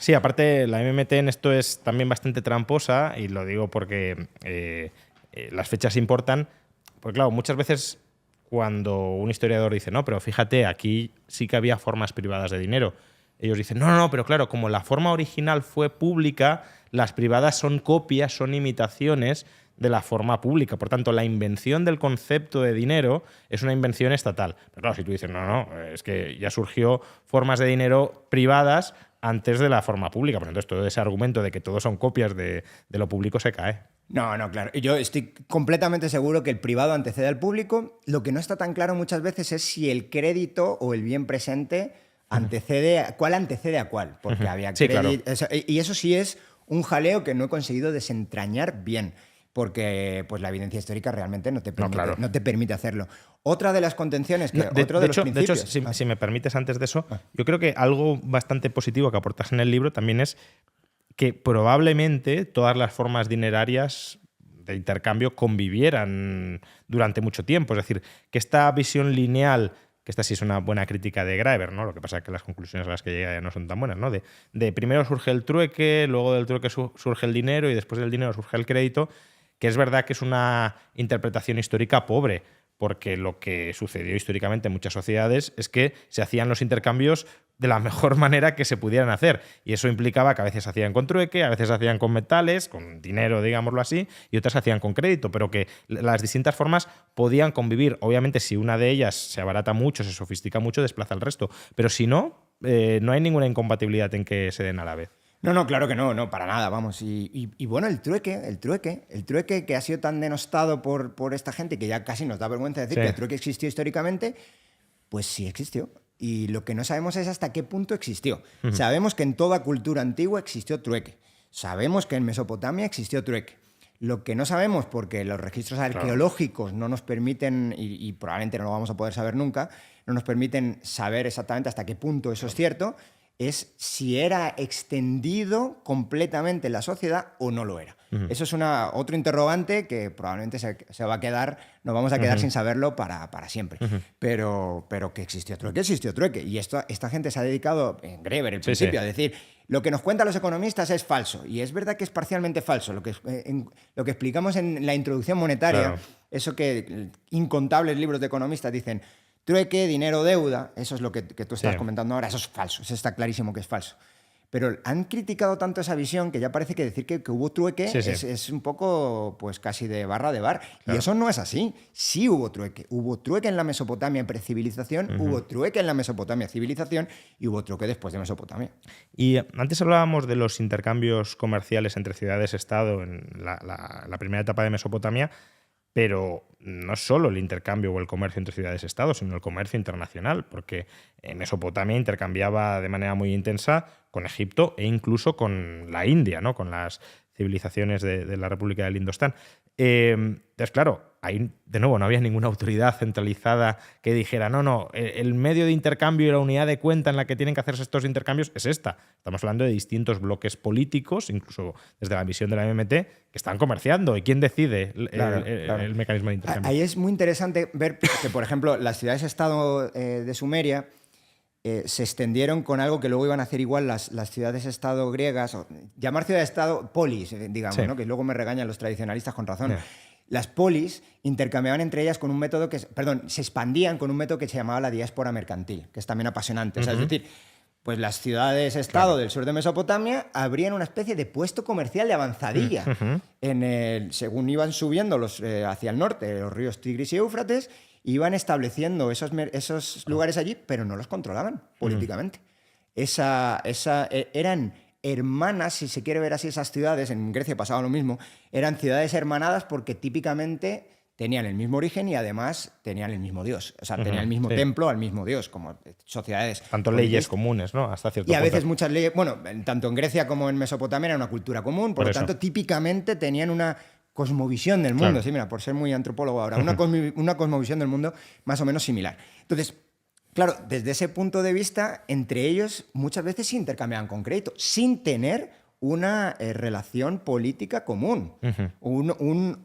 Sí, aparte la MMT en esto es también bastante tramposa y lo digo porque las fechas importan. Porque claro, muchas veces cuando un historiador dice, no, pero fíjate, aquí sí que había formas privadas de dinero. Ellos dicen, no, pero claro, como la forma original fue pública, las privadas son copias, son imitaciones de la forma pública. Por tanto, la invención del concepto de dinero es una invención estatal. Pero claro, si tú dices, no, es que ya surgió formas de dinero privadas antes de la forma pública. Por entonces, todo ese argumento de que todos son copias de lo público se cae. No, claro. Yo estoy completamente seguro que el privado antecede al público. Lo que no está tan claro muchas veces es si el crédito o el bien presente cuál antecede a cuál. Porque había Sí, crédito. claro. Y eso sí es un jaleo que no he conseguido desentrañar bien. Porque pues, la evidencia histórica realmente no te permite hacerlo. Otra de las contenciones, otro de los principios. De hecho, si me permites antes de eso, yo creo que algo bastante positivo que aportas en el libro también es que probablemente todas las formas dinerarias de intercambio convivieran durante mucho tiempo. Es decir, que esta visión lineal, que esta sí es una buena crítica de Graeber, ¿no? Lo que pasa es que las conclusiones a las que llega ya no son tan buenas, ¿no? De primero surge el trueque, luego del trueque surge el dinero y después del dinero surge el crédito, que es verdad que es una interpretación histórica pobre, porque lo que sucedió históricamente en muchas sociedades es que se hacían los intercambios de la mejor manera que se pudieran hacer. Y eso implicaba que a veces se hacían con trueque, a veces se hacían con metales, con dinero, digámoslo así, y otras se hacían con crédito, pero que las distintas formas podían convivir. Obviamente, si una de ellas se abarata mucho, se sofistica mucho, desplaza al resto. Pero si no, no hay ninguna incompatibilidad en que se den a la vez. No, claro que no, para nada, vamos. Y bueno, el trueque que ha sido tan denostado por esta gente que ya casi nos da vergüenza decir que el trueque existió históricamente, pues sí existió. Y lo que no sabemos es hasta qué punto existió. Sabemos que en toda cultura antigua existió trueque. Sabemos que en Mesopotamia existió trueque. Lo que no sabemos, porque los registros arqueológicos no nos permiten, y probablemente no lo vamos a poder saber nunca, no nos permiten saber exactamente hasta qué punto eso es cierto, es si era extendido completamente en la sociedad o no lo era. Eso es otro interrogante que probablemente se va a quedar, nos vamos a quedar sin saberlo para siempre. Pero que existió trueque. Y esta gente se ha dedicado, en Graeber, el principio, a decir, lo que nos cuentan los economistas es falso. Y es verdad que es parcialmente falso. Lo que explicamos en la introducción monetaria, eso que incontables libros de economistas dicen, trueque, dinero, deuda, eso es lo que tú estás comentando ahora, eso es falso, eso está clarísimo que es falso. Pero han criticado tanto esa visión que ya parece que decir que hubo trueque es un poco pues casi de barra de bar. Claro. Y eso no es así. Sí hubo trueque. Hubo trueque en la Mesopotamia en precivilización, hubo trueque en la Mesopotamia civilización y hubo trueque después de Mesopotamia. Y antes hablábamos de los intercambios comerciales entre ciudades-estado en la primera etapa de Mesopotamia, pero no solo el intercambio o el comercio entre ciudades-estado, sino el comercio internacional, porque Mesopotamia intercambiaba de manera muy intensa con Egipto e incluso con la India, ¿no? Con las civilizaciones de la República del Indostán. Entonces, claro, ahí de nuevo no había ninguna autoridad centralizada que dijera, el medio de intercambio y la unidad de cuenta en la que tienen que hacerse estos intercambios es esta. Estamos hablando de distintos bloques políticos, incluso desde la visión de la MMT, que están comerciando. ¿Y quién decide el mecanismo de intercambio? Ahí es muy interesante ver que, por ejemplo, las ciudades-estado de Sumeria se extendieron con algo que luego iban a hacer igual las ciudades-estado griegas, llamar ciudad-estado polis, digamos, ¿no? Que luego me regañan los tradicionalistas con razón. Las polis intercambiaban entre ellas con un método se expandían con un método que se llamaba la diáspora mercantil, que es también apasionante. O sea, es decir, pues las ciudades-estado del sur de Mesopotamia abrían una especie de puesto comercial de avanzadilla. Según iban subiendo hacia el norte, los ríos Tigris y Éufrates, iban estableciendo esos lugares allí, pero no los controlaban políticamente. Eran hermanas, si se quiere ver así, esas ciudades, en Grecia pasaba lo mismo, eran ciudades hermanadas porque típicamente tenían el mismo origen y además tenían el mismo dios. O sea, tenían el mismo templo al mismo dios, como sociedades. Tanto leyes comunes, ¿no? Hasta cierto punto. Y a veces muchas leyes, bueno, tanto en Grecia como en Mesopotamia era una cultura común, por lo tanto, típicamente tenían una cosmovisión del mundo. Claro. Sí, mira, por ser muy antropólogo ahora, una cosmovisión del mundo más o menos similar. Entonces, claro, desde ese punto de vista, entre ellos muchas veces se intercambiaban con crédito, sin tener una relación política común, una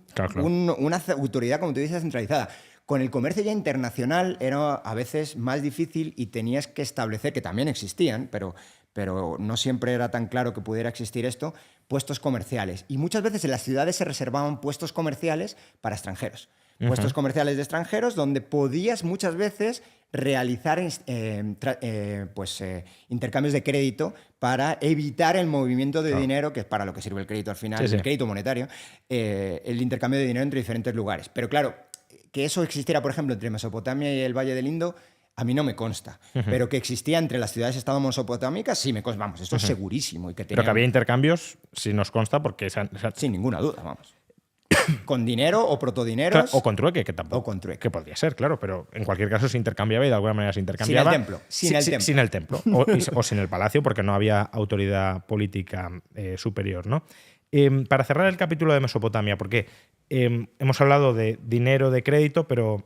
autoridad, como tú dices, centralizada. Con el comercio ya internacional era a veces más difícil y tenías que establecer, que también existían, pero pero no siempre era tan claro que pudiera existir esto, puestos comerciales. Y muchas veces en las ciudades se reservaban puestos comerciales para extranjeros. Puestos comerciales de extranjeros donde podías muchas veces realizar intercambios de crédito para evitar el movimiento de dinero, que es para lo que sirve el crédito al final, el crédito monetario, el intercambio de dinero entre diferentes lugares. Pero claro, que eso existiera, por ejemplo, entre Mesopotamia y el Valle del Indo, a mí no me consta. Pero que existía entre las ciudades-estado mesopotámicas, sí me consta. Vamos, esto es segurísimo. Y que Pero que había intercambios, sí nos consta, porque... Sin ninguna duda, vamos. Con dinero o protodineros. Claro, o con trueque, que tampoco. O con trueque. Que podría ser, claro, pero en cualquier caso se intercambiaba y de alguna manera se intercambiaba. Sin el templo. Sin el templo. O sin el palacio, porque no había autoridad política superior, ¿no? Para cerrar el capítulo de Mesopotamia, porque hemos hablado de dinero de crédito, pero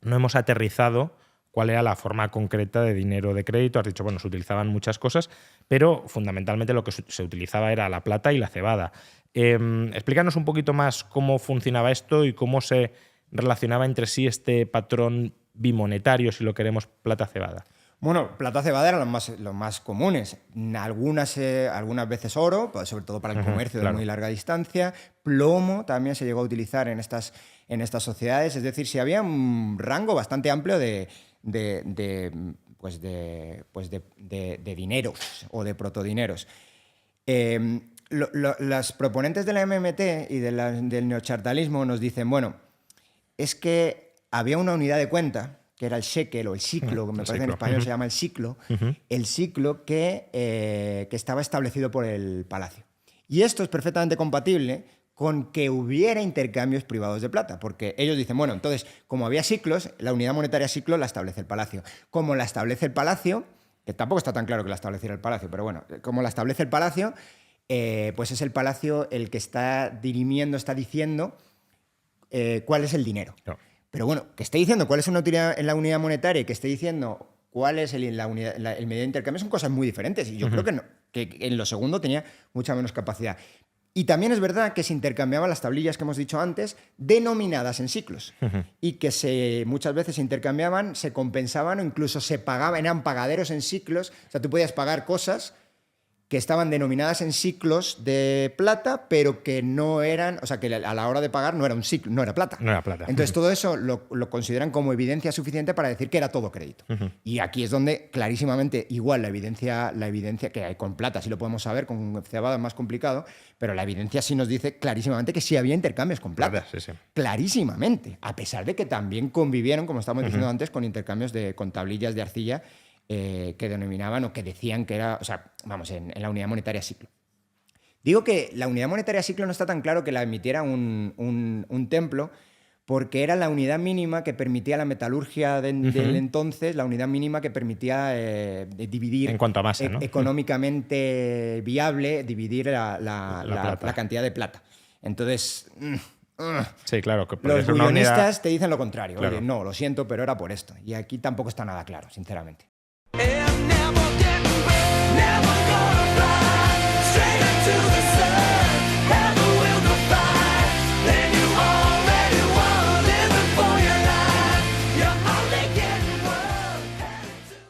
no hemos aterrizado cuál era la forma concreta de dinero de crédito. Has dicho, bueno, se utilizaban muchas cosas, pero fundamentalmente lo que se utilizaba era la plata y la cebada. Explícanos un poquito más cómo funcionaba esto y cómo se relacionaba entre sí este patrón bimonetario, si lo queremos, plata-cebada. Bueno, plata cebada eran los más comunes. Algunas veces oro, sobre todo para el comercio de muy larga distancia. Plomo también se llegó a utilizar en estas sociedades. Es decir, si había un rango bastante amplio de dineros o de protodineros. Las proponentes de la MMT y del neochartalismo nos dicen, bueno, es que había una unidad de cuenta, que era el shekel o el ciclo, que me parece en español se llama el ciclo que estaba establecido por el palacio. Y esto es perfectamente compatible con que hubiera intercambios privados de plata, porque ellos dicen, bueno, entonces, como había ciclos, la unidad monetaria ciclo la establece el palacio. Como la establece el palacio, que tampoco está tan claro que la estableciera el palacio, pero bueno, como la establece el palacio, pues es el palacio el que está dirimiendo, está diciendo cuál es el dinero. No. Pero bueno, que esté diciendo cuál es una utilidad en la unidad monetaria y que esté diciendo cuál es el medio de intercambio son cosas muy diferentes. Y yo creo que en lo segundo tenía mucha menos capacidad. Y también es verdad que se intercambiaban las tablillas que hemos dicho antes, denominadas en ciclos. Y que muchas veces se intercambiaban, se compensaban o incluso se pagaban, eran pagaderos en ciclos. O sea, tú podías pagar cosas que estaban denominadas en ciclos de plata, pero que no eran, o sea, que a la hora de pagar no era un ciclo, no era plata. No era plata. Entonces todo eso lo consideran como evidencia suficiente para decir que era todo crédito. Y aquí es donde clarísimamente, igual la evidencia que hay con plata, sí lo podemos saber, con cebada es más complicado, pero la evidencia sí nos dice clarísimamente que sí había intercambios con plata. Sí. Clarísimamente, a pesar de que también convivieron, como estábamos diciendo antes, con intercambios con tablillas de arcilla que denominaban o que decían que era, o sea, vamos, en la unidad monetaria ciclo. Digo que la unidad monetaria ciclo no está tan claro que la emitiera un templo, porque era la unidad mínima que permitía la metalurgia del entonces, la unidad mínima que permitía dividir en cuanto a masa, ¿no? Económicamente viable, dividir la cantidad de plata. Entonces... sí, claro. Que los guionistas te dicen lo contrario. Claro. Oye, no, lo siento, pero era por esto. Y aquí tampoco está nada claro, sinceramente.